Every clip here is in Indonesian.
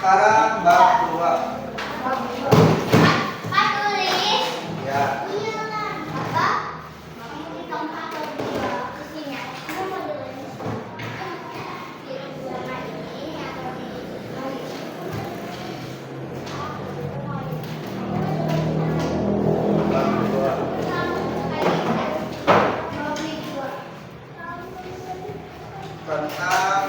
Sekarang bab 2. Ya. Tentang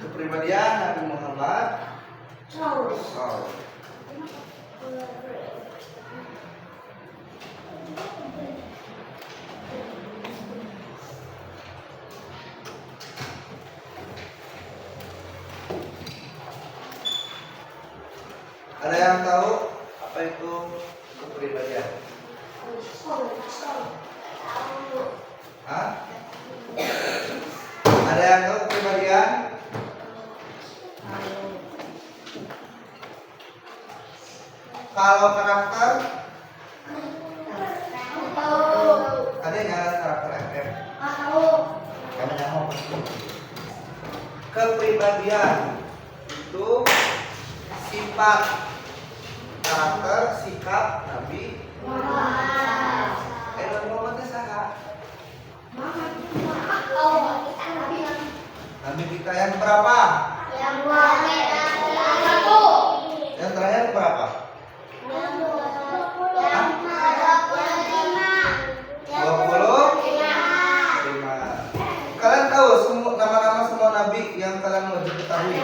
kepribadian Nabi Muhammad SAW. Ada yang tahu apa itu kepribadian? Hah? Ada yang tahu kepribadian? Kalau karakter? Ada yang nyala karakter FM? Karena nyamuk. Kepribadian itu sifat, karakter, sikap Nabi Muhammad saha? Nabi kita yang berapa? Yang terakhir berapa? 25. Kalian tahu semua nama-nama semua nabi yang kalian wajib ketahui?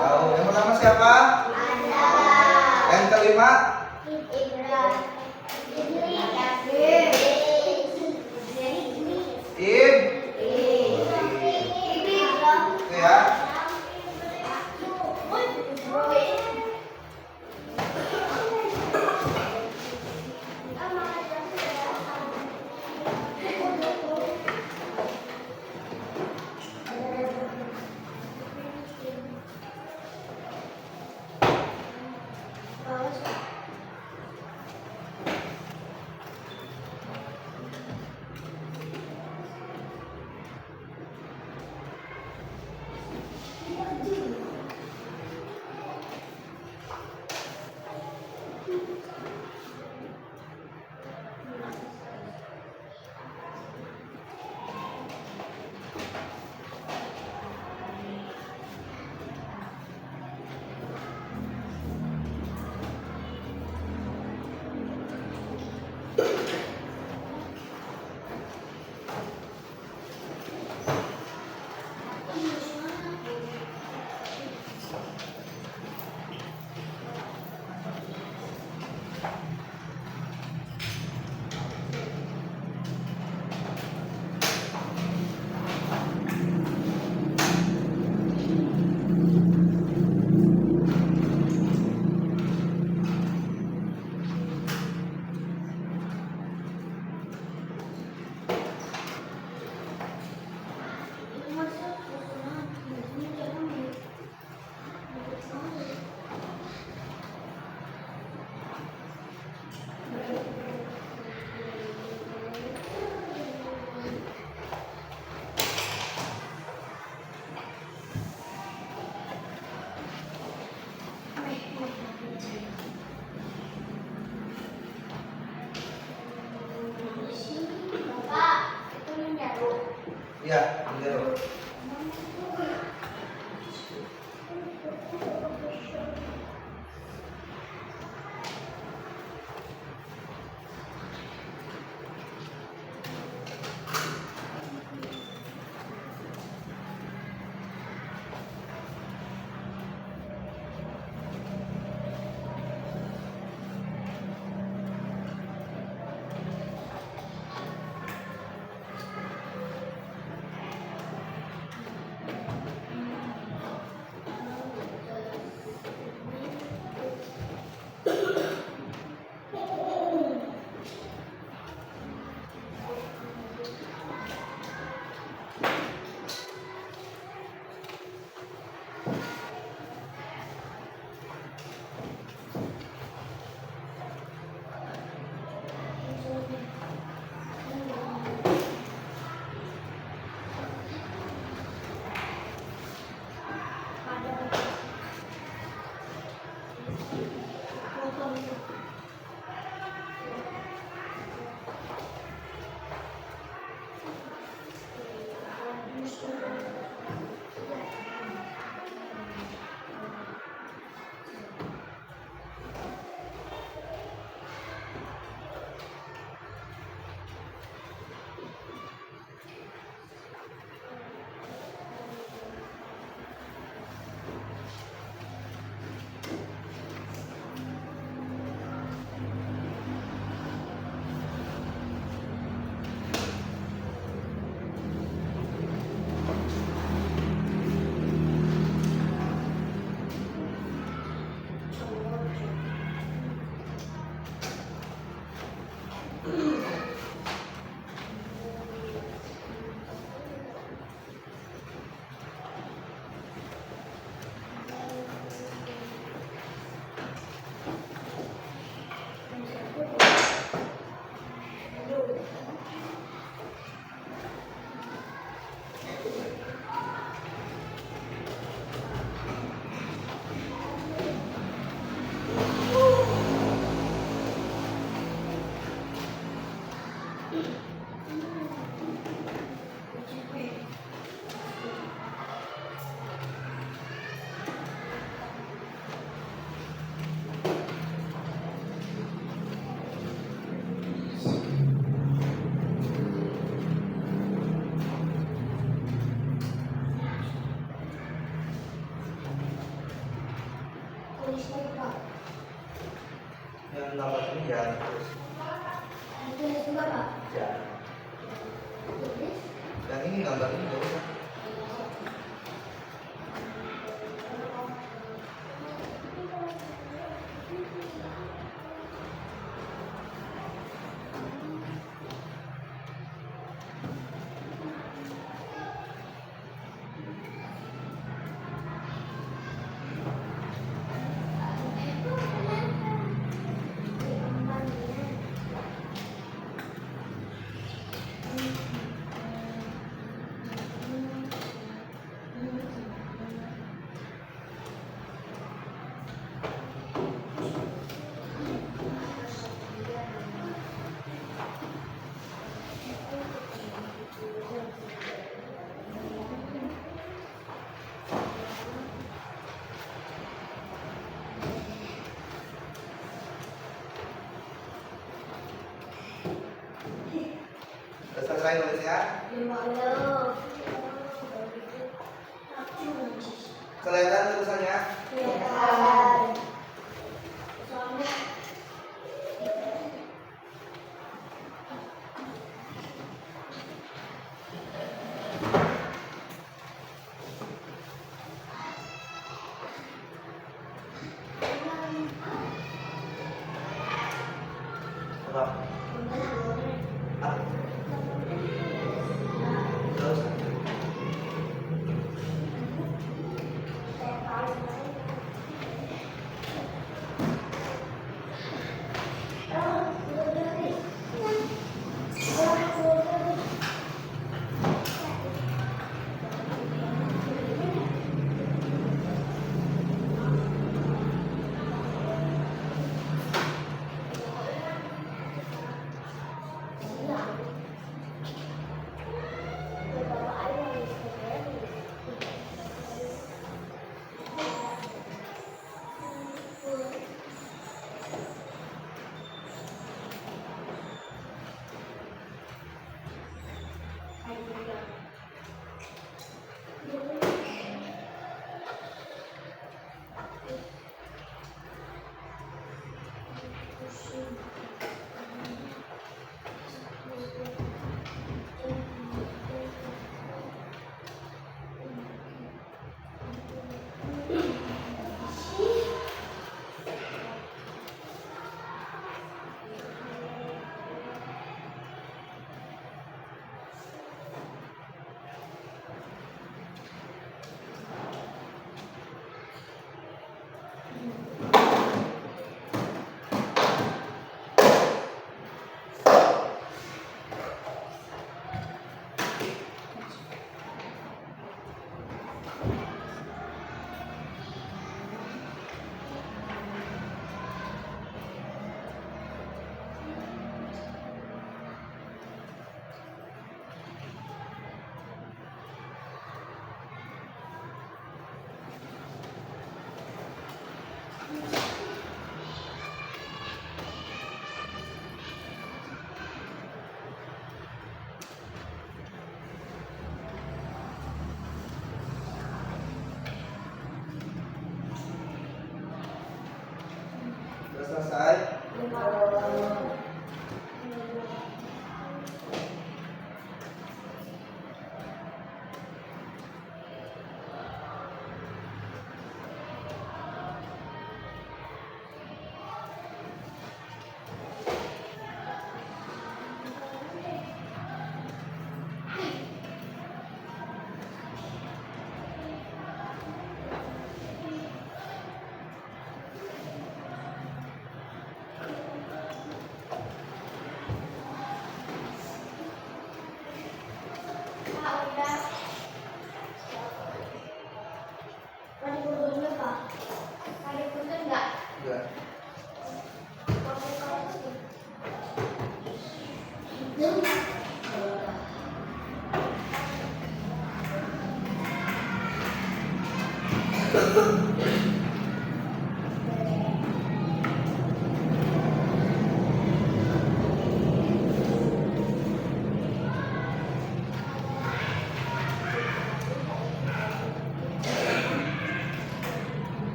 Tahu. Yang pertama siapa? Yang kelima? Oke ya. Ya, Indero. Yang gambar ini jangan terus. Ya. Yang ini gambar ini nggak usah. Udah selesai nulisnya? Kelihatan tulisannya? Apa? Ah? Nggak usah.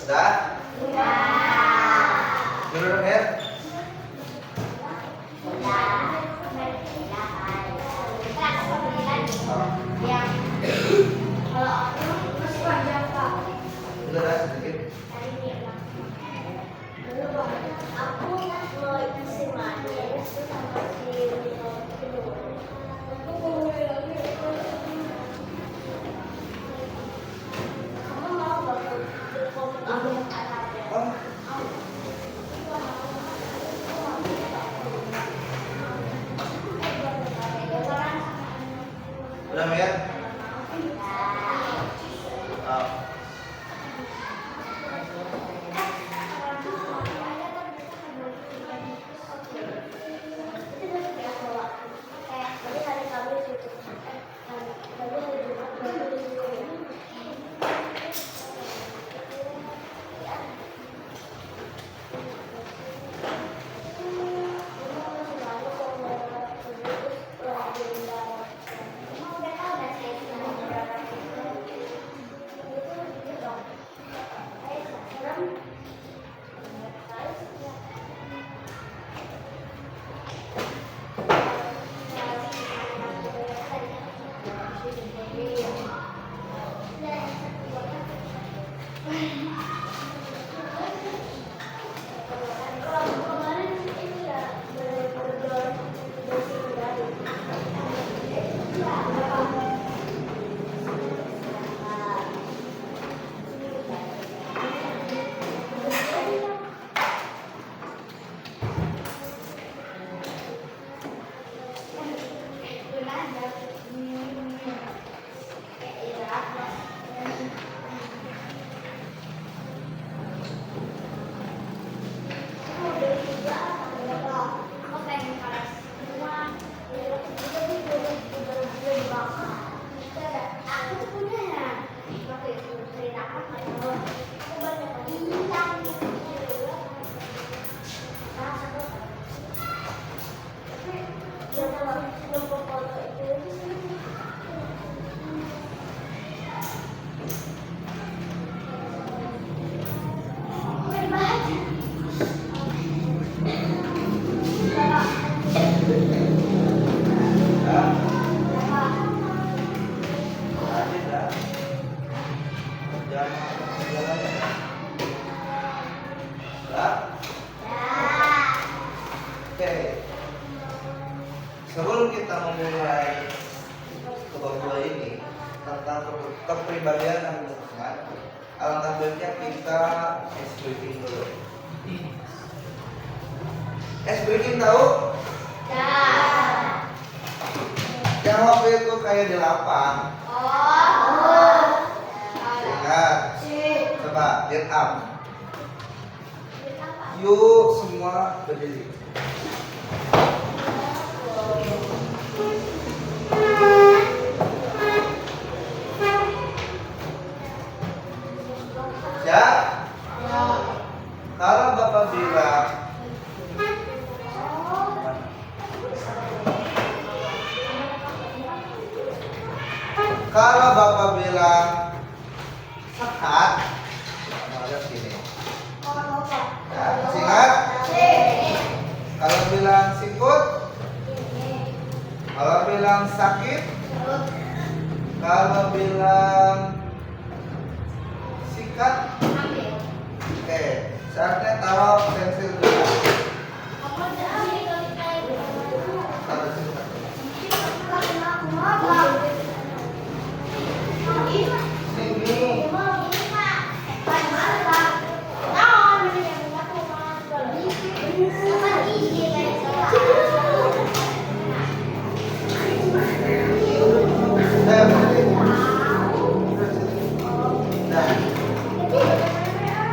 Sudah? Sudah dong ya? Sudah dah sedikit. Sebelum kita memulai kedua ini tentang kepribadian Nabi Muhammad, alangkah baiknya kita ice breaking dulu. Ice breaking tahu? Ya. Yang waktu itu kayak di lapang. Ingat. Coba get up. Yuk semua berdiri. Ya. Kalau Bapak bilang sekat, ada sini. Ya, ingat. Kalau bilang sikut, kalau bilang sakit, kalau bilang sikat. Oke, saatnya taruh pensil dulu.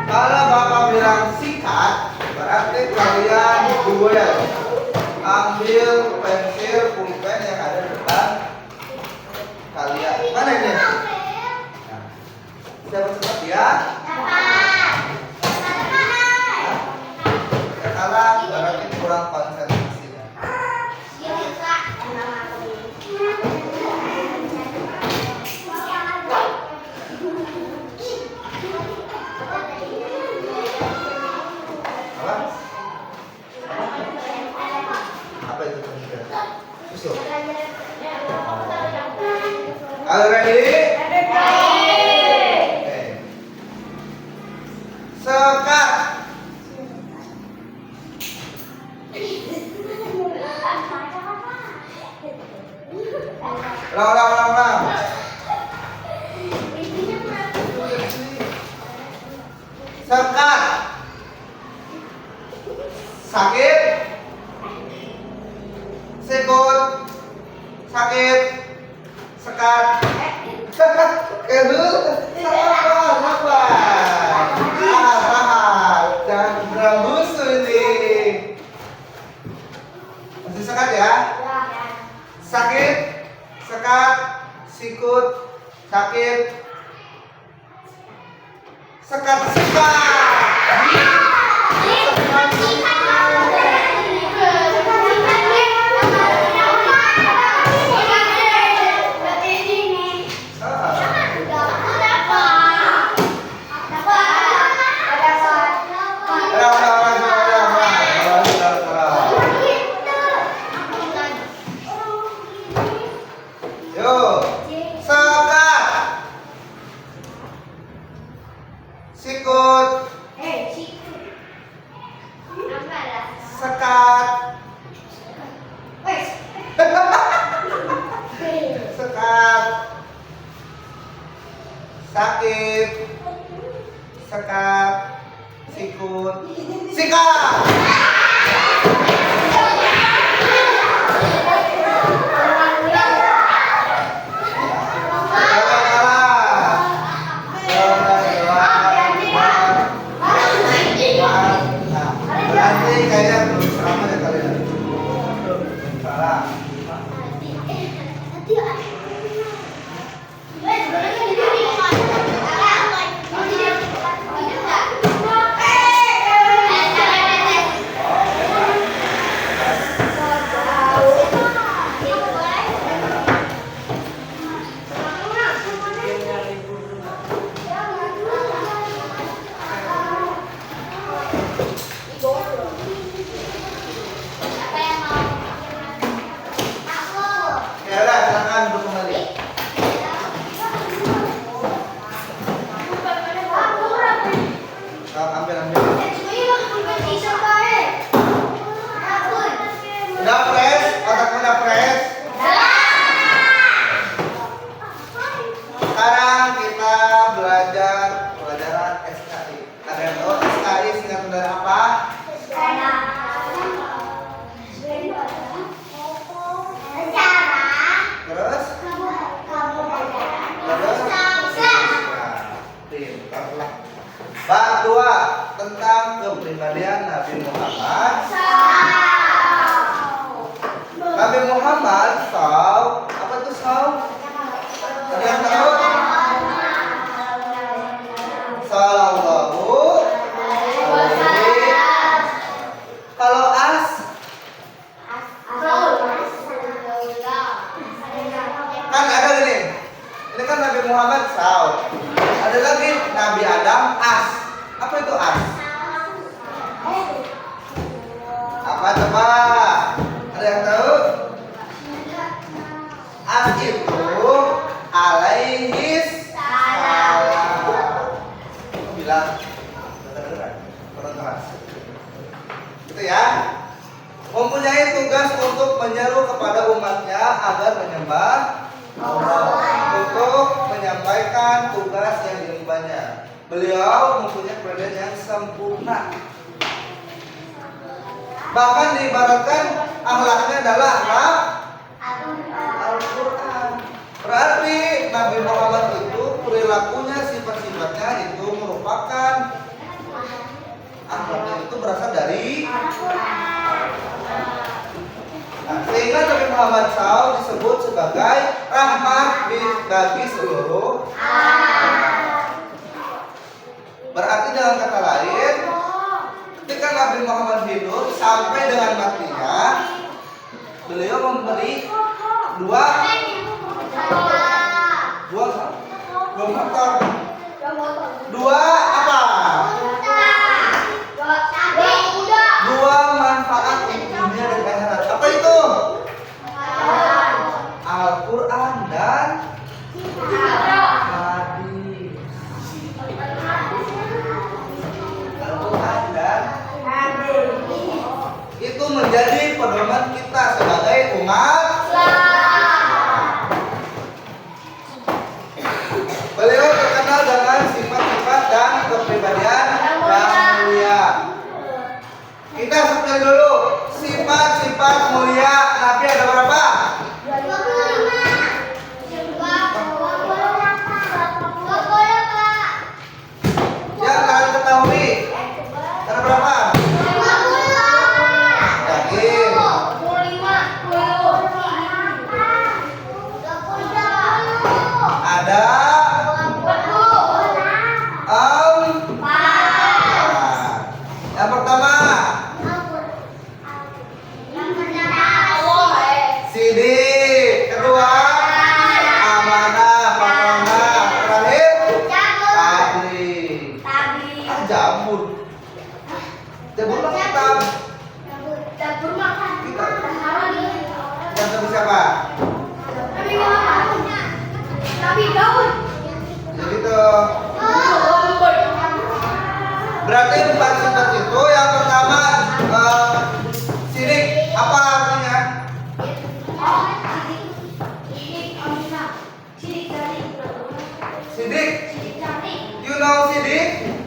Kalau Bapak bilang sikat, berarti kalian duel. Ambil pensil pulpen yang ada di depan kalian. Mana ini? Nah, siapa cepat ya? Ya kalah, berarti kurang konsentrasinya. Apa itu? Usul. Are you ready? Okay. Sekat. Ulang. Sekat. Sakit. Sikut. Sakit. Sekat. Sabar. Jangan geragus ini. Masih sekat ya? Sakit, sekat, sikut, sakit, sekat. Sikut, sekat, sekat, sakit, sekat, sikut, sikat. Apa coba? Ada yang tahu? As itu alaihis salam. Bilang kurang keras. Gitu ya. Mempunyai tugas untuk menyeru kepada umatnya agar menyembah Allah, untuk menyampaikan tugas yang diembannya. Beliau mempunyai kepribadian yang sempurna. Bahkan diibaratkan akhlaknya adalah Al-Quran. Berarti Nabi Muhammad itu perilakunya, sifat-sifatnya itu merupakan akhlaknya itu berasal dari nah, sehingga Nabi Muhammad SAW disebut sebagai rahmat bagi seluruh. Berarti dengan kata lain, ketika Nabi Muhammad hidup sampai dengan matinya, beliau memberi dua motor. Dua apa? Dua manfaat untuk dunia dan akhirat. Apa itu? Al-Quran dan hadis. Al-Quran dan hadis itu menjadi pedoman kita sebagai umat. Beliau terkenal dengan sifat-sifat dan kepribadian yang mulia. Kita sebutkan dulu sifat-sifat mulia Nabi ada berapa? 25. Yang kalian ketahui ada berapa? 20. Yakin? 25. Ada yang pertama sidik, kedua amanah, pamana, terakhir tabligh. Jabur. Jabur mah kita. Yang kedua siapa? Nabi Daud. Jadi tuh. Berarti empat sifat itu yang pertama sidik. Apa artinya? Sidik. You know sidik?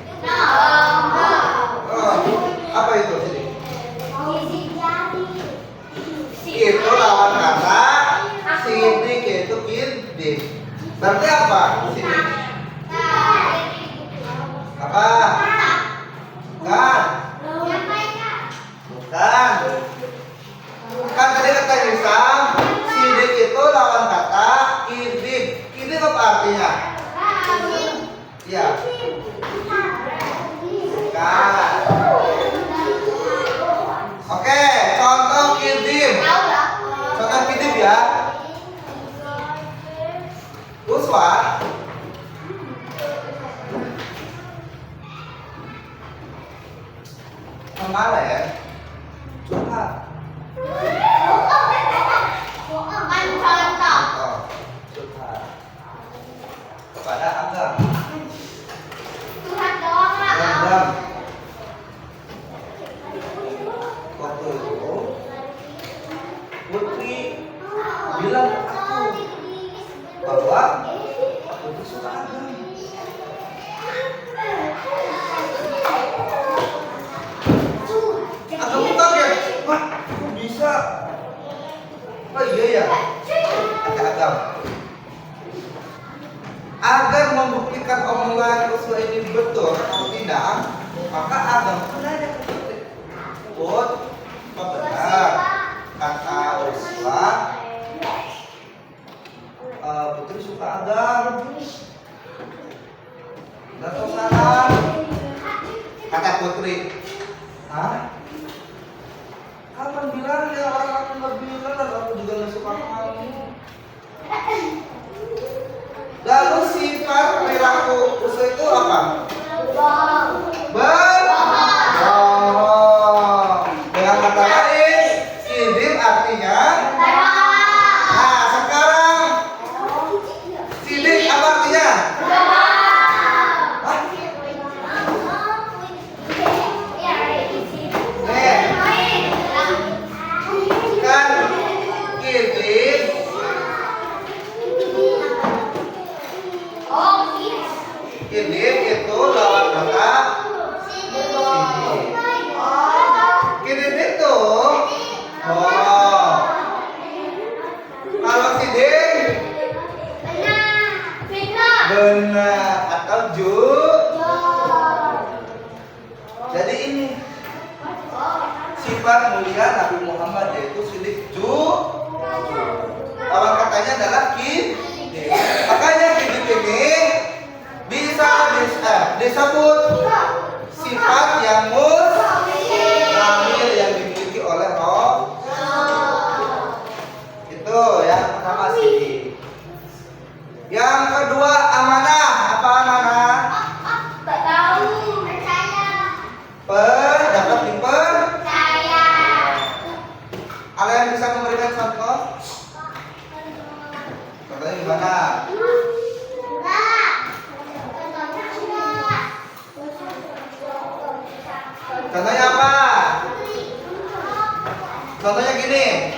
Apa itu sidik? Itu lawan kata sidik, yaitu kidzib. Berarti apa sidik? Apa? Bukan. Bukan. Kan tadi kata Hisam, sidik itu lawan kata kidzib. Kidzib apa artinya? Iya. Bukan. Oke, contoh kidzib. Contoh kidzib ya. Uswa. Kemarin curhat. Curhat kepada Agam. Agam. Waktu itu Putri bilang ke aku bahwa Putri suka Agam. Agam kaget, wah bisa? Oh iya ya, kata Agam. Agar membuktikan omongan Uswa ini betul atau tidak, maka Agam nanya ke Putri, Put, apa benar kata Uswa Putri suka Agam? Benar atau salah? Kata Putri, hah? Kapan bilangnya orang aku nggak bilang dan aku juga nggak suka kamu. Lalu sifat perilaku Uswa itu apa? Berbohong. Dengan kata lain kalian Nabi Muhammad yaitu sidik lawan katanya adalah kid. Makanya kid ini bisa disebut sifat yang mustamil yang dimiliki oleh roh. Itu yang pertama sidik. Yang kedua amanah. Apa amanah? Dapat dipercaya. Ada yang bisa memberikan contoh? Contohnya gimana? Contohnya apa? Contohnya gini.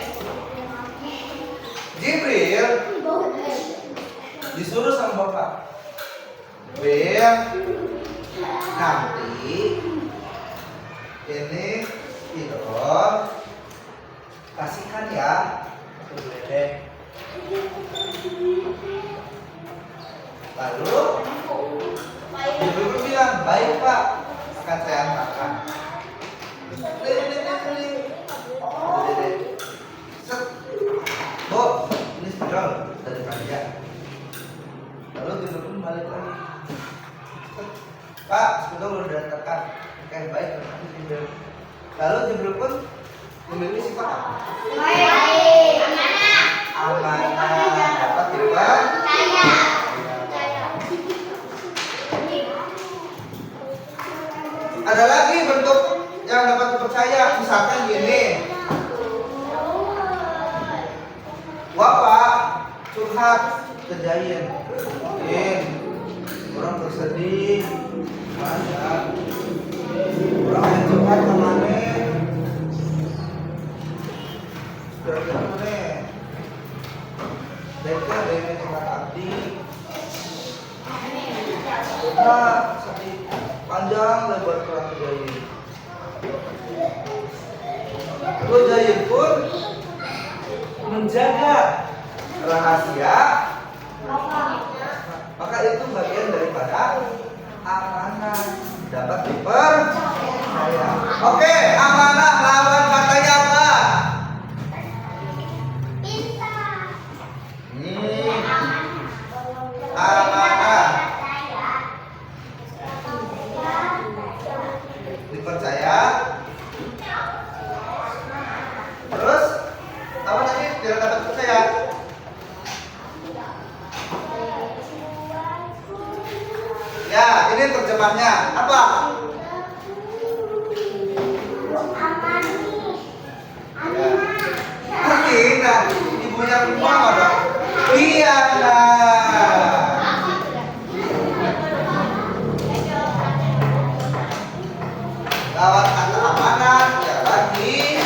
Jibril disuruh sama bapak, Bil, nanti ini tidur kasihkan ya ke Bledek. Lalu Jibril bilang, baik pak, akan saya antarkan. Bu, ini spidol dari kalian. Lalu Jibril pun balik lagi. Pak, spidol udah diantarkan. Oke, baik. Lalu Jibril pun memiliki sifat apa? Amanah. Dapat dipercaya. Ada lagi bentuk yang dapat dipercaya, misalkan gini. Bapak curhat ke Jain, orang bersedih, mana? Orang yang curhat ke mana? Kira-kira mana? Mereka dengan curhat abdi. Nah, sedih panjang lebar curhat ke Jain. Lalu Jain pun menjaga rahasia, maka itu bagian daripada amanah, dapat dipercaya. Oke, amanah lawan katanya apa? Amanah dipercaya. Terus apa tadi? Tidak dapat percaya. Ya, ini terjemahnya apa? Nah, ibunya Muhammad dong. Iya, lawan kata amanah ya lagi.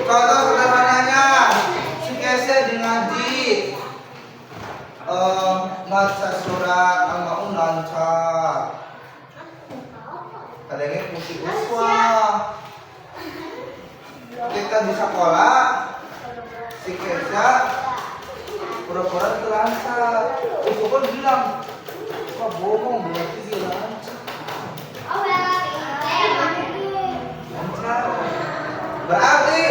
Contoh sederhananya, si Kese di ngaji maca surat Al-Maun lancar. Kadangnya fungsi uswah. Kita di sekolah, si Kese pura-pura terlantar. Uswah pun bilang, kok bohong berarti dia lancar. Lancar. Berarti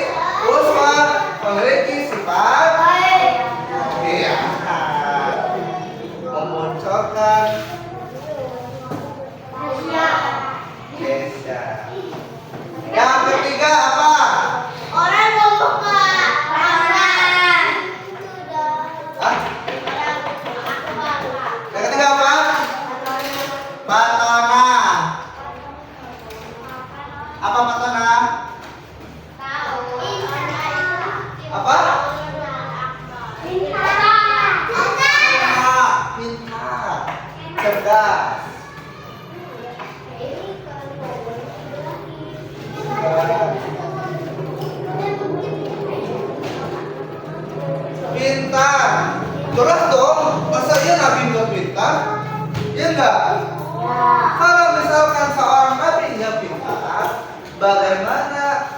uswah memiliki sifat iya, memunculkan beda. Yang ketiga apa? Orang membuka tangan. Hah? Yang ketiga apa? Patona. Apa patona? Apa? Pintar, cerdas. Pintar. Jelas dong, masa iya Nabi nggak pintar? Ya enggak? Kalau misalkan seorang Nabi nggak pintar, bagaimana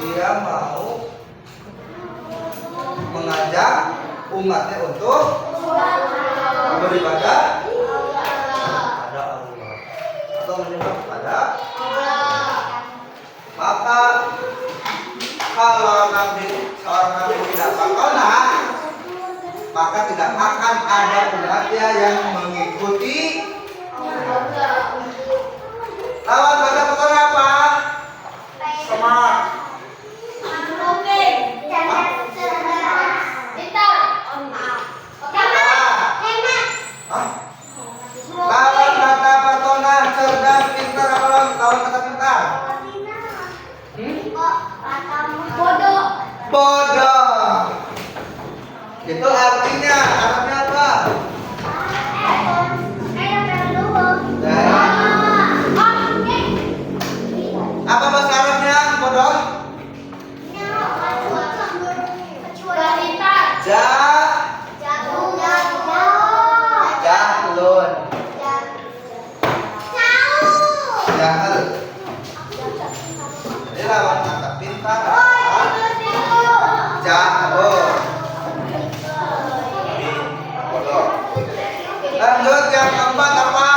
dia mau mengajak umatnya untuk beribadah kepada Allah atau menyembah kepada Allah? maka tidak akan ada umatnya yang mengikuti. Lawan kata petona apa? Smart. Lawan kata petona cerdas, pintar, apa lawan kata pintar? Bodoh. Itu artinya apa? Apa bahasa Arabnya bodoh? Jahlun. Jahil. Jadi lawan kata pintar adalah jahil. Bodoh. Lanjut yang keempat apa?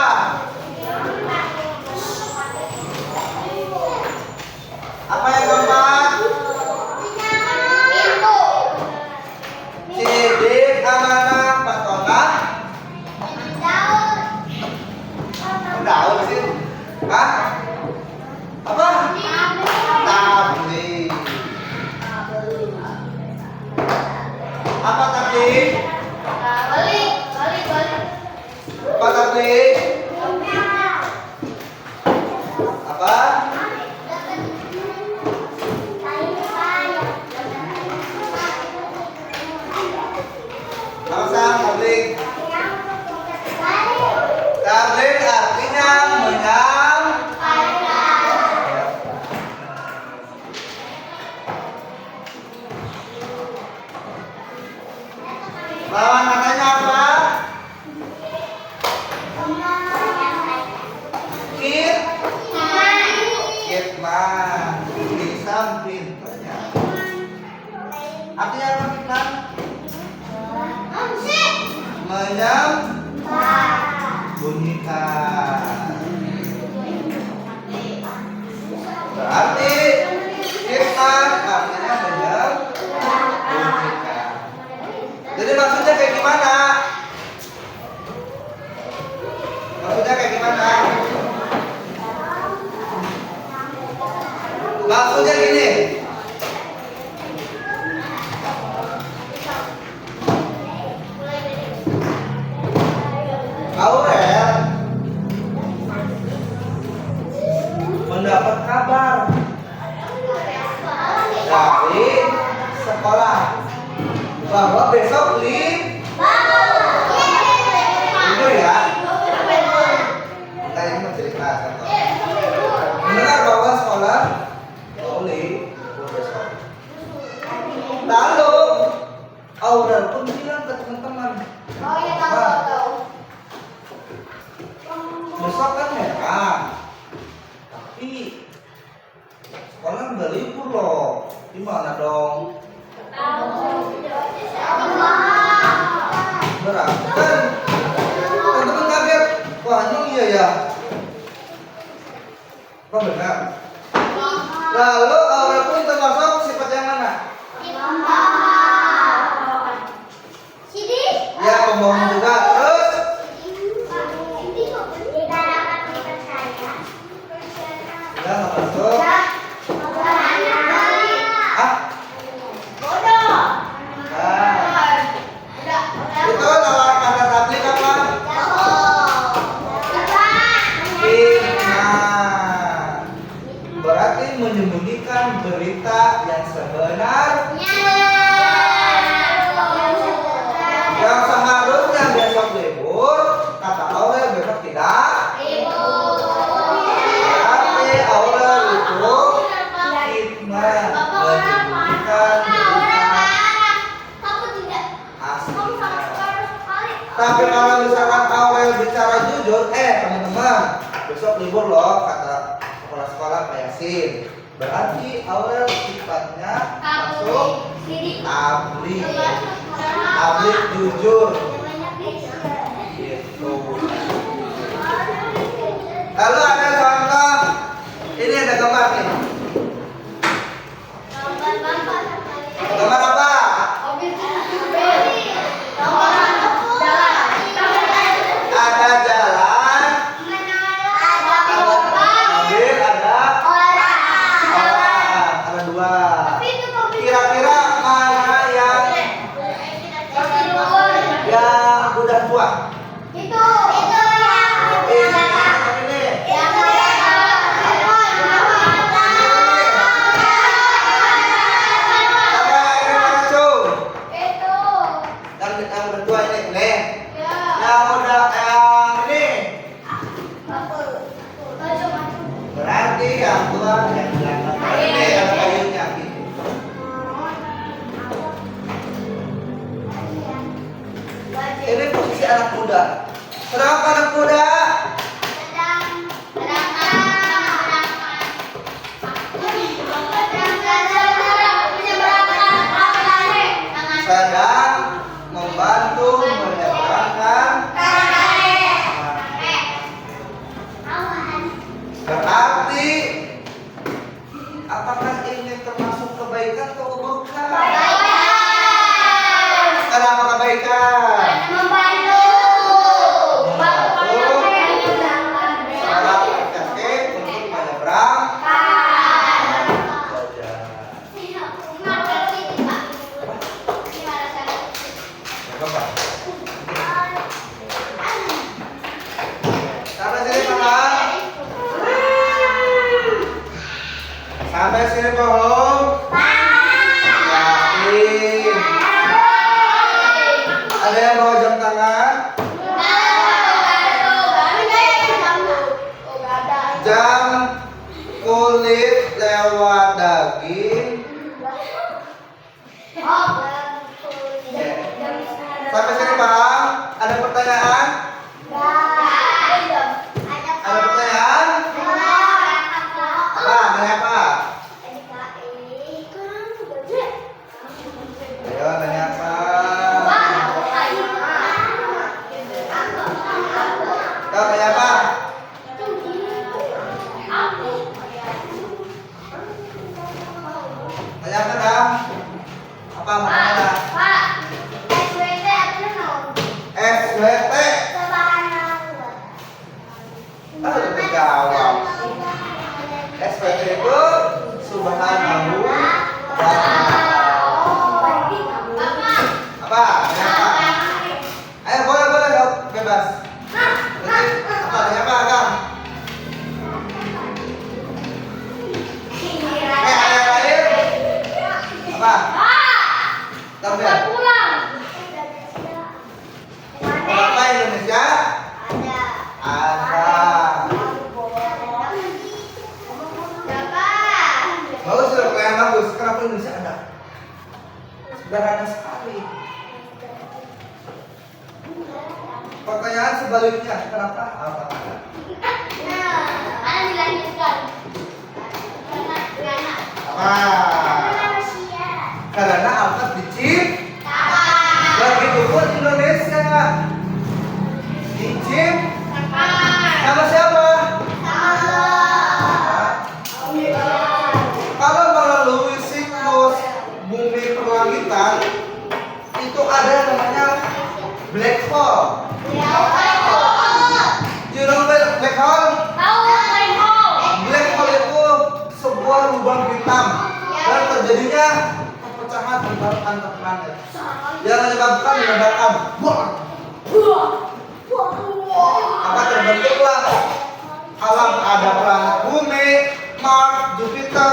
Apa yang keempat? Sidik, amanah, petona. Daun sih. Hah? Apa? Tabligh. Apa tabligh? Apa tabligh? Apa? Apa sah tabligh? Tabligh artinya lawan katanya apa? Kitman. Lisan pintarnya. Artinya apa kitman? Menyembunyikan. Berarti kitman artinya menyembunyikan. Jadi maksudnya kayak gimana? Maksudnya gini. Aurel mendapat kabar dari sekolah bahwa besok libur ya. Kita ini mencerita contoh. Mendengar bahwa sekolah libur besok. Lalu Aurel pun bilang ke teman-teman, besok kan merah, tapi sekolah nggak libur loh. Gimana dong? Berarti kan teman-teman kaget. Wah, iya ya. Apa benar? Lalu Aurel pun termasuk sifat yang mana? Ya, pembohong juga. Terus ya, nggak masuk. Itu lawan kata tabligh apa? Fitnah. Berarti menyembunyikan berita yang sebenarnya. Yang seharusnya besok libur, kata Aurel besok tidak. Berarti Aurel itu fitnah, menyembunyikan berita aslinya. Tapi kalau misalkan Aurel bicara jujur, teman-teman, besok libur loh, kata kepala sekolah Pak Yasin. Berarti Aurel sifatnya masuk tabligh. Tabligh jujur. Gitu. Lalu ada contoh, ini ada gambar nih. Gambar apa? Gambar yang belakang. Ini ada kayunya gitu. Ini posisi anak muda. Sedang apa anak muda? Sedang membantu menyeberangkan. Berarti apakah ini termasuk kebaikan atau keburukan? Kenapa kebaikan? Salah kakek untuk menyeberang. Sampai sini bohong? Yakin? Ada yang bawa jam tangan? Jam kulit lewat daging. Sampai sini paham? Ada pertanyaan? Ada pertanyaan? Apa? Nanya apa? Ayo nanya apa? Kau nanya apa? Nanya apa dong? Apa maknanya? SWT. Ah, udah terjawab. SWT itu subhanahu wa ta'ala. Apa? Nanya apa? Ayo boleh dong, bebas. Nanti apa? Nanya apa, Kang? Ada yang lain? Apa? Tambahan. Apa Indonesia? Ada. Bagus sudah yang bagus. Kenapa Indonesia ada? Sederhana sekali. Pertanyaan sebaliknya, kenapa apa ada? Karena Alfat dicipta. Begitupun Indonesia dicipta sama siapa? Kalau melalui siklus bumi perlangitan itu ada yang namanya black hole. You know black hole? Black hole itu sebuah lubang hitam dan terjadinya perpecahan antar planet yang menyebabkan ledakan. Maka terbentuklah alam, ada planet bumi, Mars, Jupiter,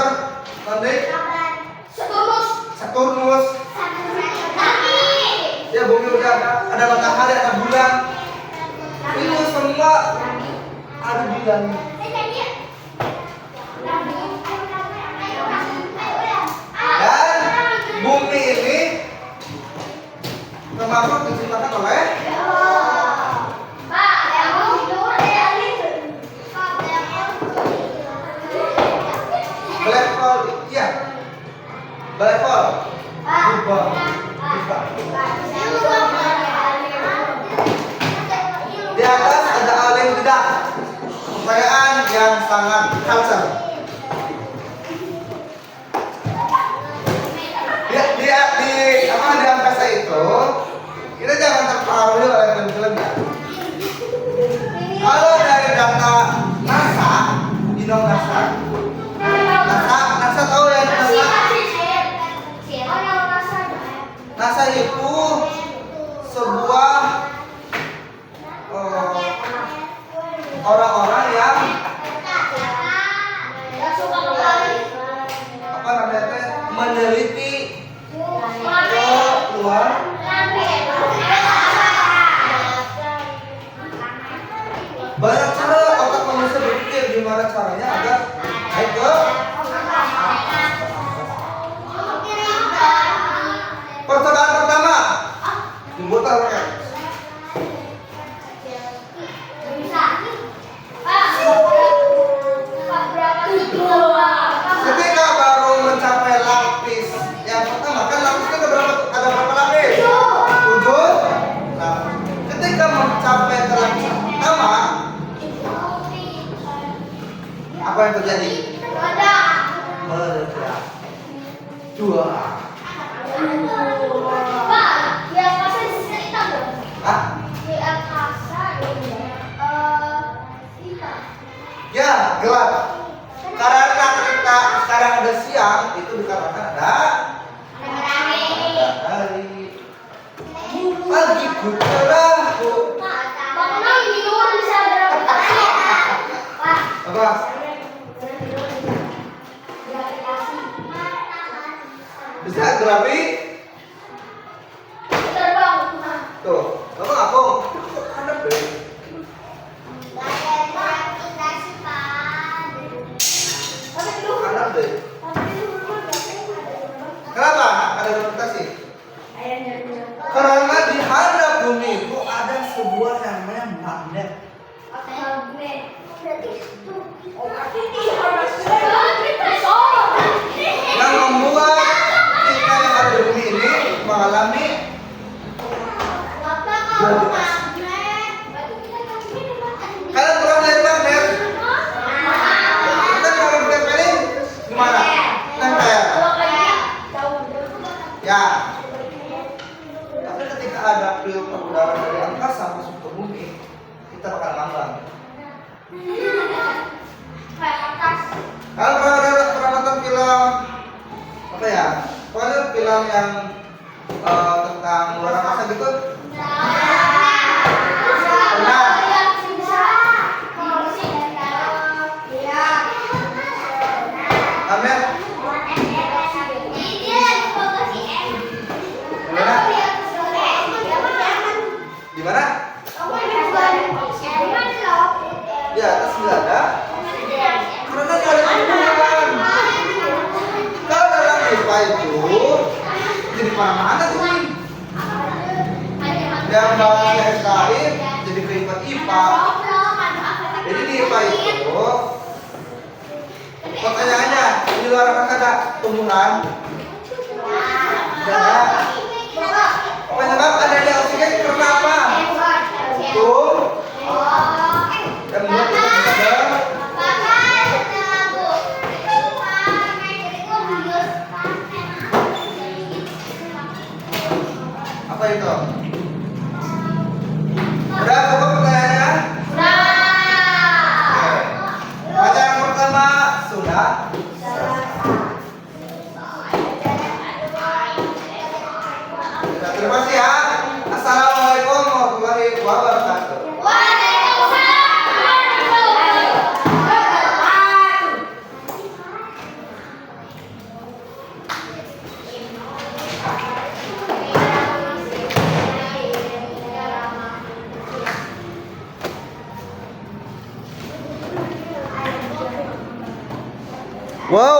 Saturnus. Ya bumi udah ada matahari, ada bulan. Itu semua ada di langit. Dan bumi ini termasuk diciptakan oleh black hole. Iya, black hole. Lubang. Di atas ada alien tidak? Pertanyaan yang sangat kalser. Di angkasa itu kita jangan terpengaruh oleh film-filmnya. Kalau dari data NASA, NASA tahu ya NASA itu sebuah orang-orang yang 2. Pak, di angkasa cerita dong. Ah, Di angkasa hitam. ya gelap. Karena kita sekarang ada siang, itu dikarenakan ada matahari. Pagiku cerahku. Pak, kenal di luar bisa gravitasi. Pak, Apa? Bisa gerafi? terbang. Tuh, bapak ngapung. Ada deh. Ada deh. Kenapa ada gravitasi? Karena di hadap bumi itu ada sebuah yang namanya magnet. Yang membuat kita yang ada di bumi ini mengalami kalian pernah lihat magnet? Kita kalau ditempelin gimana? Nempel. Ya. Tapi ketika ada filter udara dari angkasa masuk ke bumi, kita bakal ngambang. Kalian pernah nonton film apa ya? Pokoknya film yang tentang luar angkasa gitu? Amin. Di mana? Di atas nggak ada. Karena nggak ada tumbuhan. Kalau dalam IPA itu jadi mana-mana tuh nih. Yang bahasa SKI jadi ke IPA. Jadi di IPA itu pertanyaannya di luar angkasa ada tumbuhan. Dan penyebab adanya oksigen karena apa? Tuh. Dan membuat kita bisa apa itu? Udah cukup pertanyaannya? Baca yang pertama sudah. Terima kasih ya. Assalamualaikum warahmatullahi wabarakatuh. Wow.